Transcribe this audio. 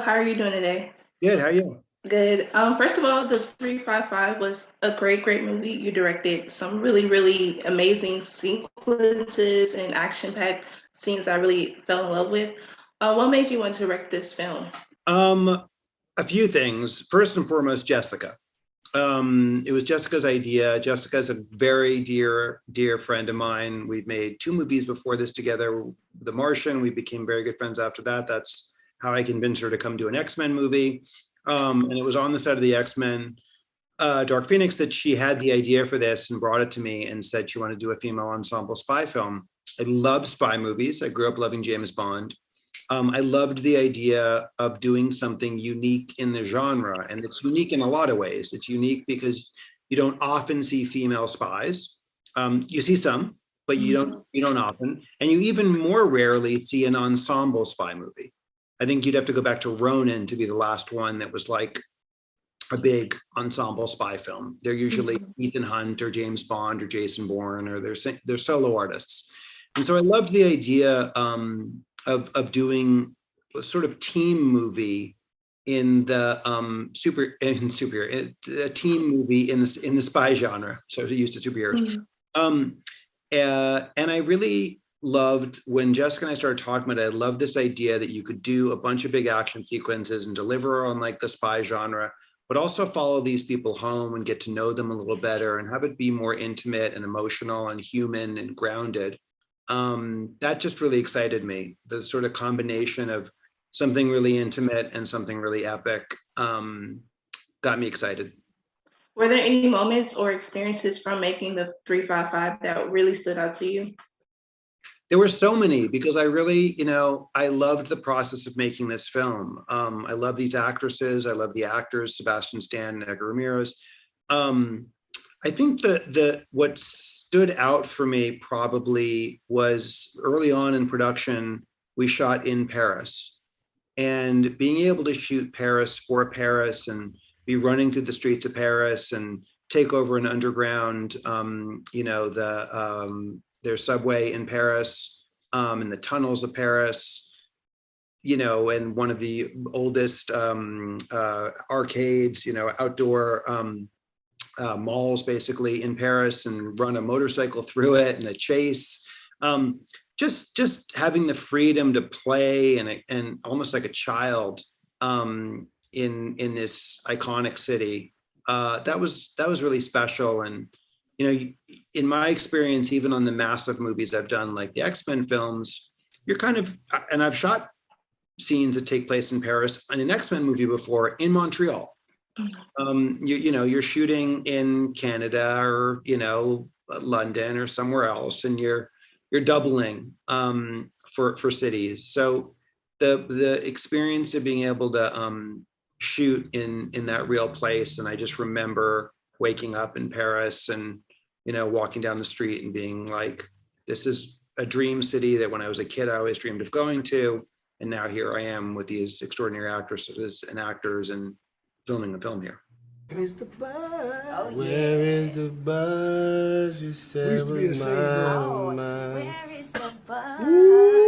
How are you doing today? Good, how are you? Good. First of all, the 355 was a great movie. You directed some really amazing sequences and action-packed scenes I really fell in love with. What made you want to direct this film? A few things. First and foremost, Jessica. It was Jessica's idea. Jessica's a very dear friend of mine. We've made two movies before this together. The Martian, we became very good friends after that. That's how I convinced her to come do an X-Men movie. And it was on the set of the X-Men Dark Phoenix that she had the idea for this and brought it to me and said she wanted to do a female ensemble spy film. I love spy movies. I grew up loving James Bond. I loved the idea of doing something unique in the genre, and it's unique in a lot of ways. It's unique because you don't often see female spies. You see some, but you don't often, and you even more rarely see an ensemble spy movie. I think you'd have to go back to Ronin to be the last one that was like a big ensemble spy film. They're usually Ethan Hunt or James Bond or Jason Bourne, or they're solo artists. And so I loved the idea of doing a sort of team movie in the a team movie in the spy genre. So used to superheroes. And I really loved when Jessica and I started talking about it. I loved this idea that you could do a bunch of big action sequences and deliver on like the spy genre, but also follow these people home and get to know them a little better and have it be more intimate and emotional and human and grounded. That just really excited me. The sort of combination of something really intimate and something really epic got me excited. Were there any moments or experiences from making the 355 that really stood out to you? There were so many because I really, I loved the process of making this film. I love these actresses. I love the actors, Sebastian Stan and Edgar Ramirez. I think what stood out for me probably was early on in production, we shot in Paris. And being able to shoot Paris for Paris and be running through the streets of Paris and take over an underground, their subway in Paris, and the tunnels of Paris, and one of the oldest arcades, outdoor malls basically in Paris, and run a motorcycle through it and a chase. Just having the freedom to play and almost like a child in this iconic city. That was really special. And in my experience, even on the massive movies I've done, like the X-Men films, you're kind of, and I've shot scenes that take place in Paris in an X-Men movie before in Montreal. You're shooting in Canada or, London or somewhere else, and you're doubling for cities. So the experience of being able to shoot in that real place. And I just remember waking up in Paris and, walking down the street and being like, this is a dream city that when I was a kid, I always dreamed of going to. And now here I am with these extraordinary actresses and actors and filming a film here. Where is the buzz? Oh, yeah. Where is the buzz? You said was mine. Where is the buzz? Ooh.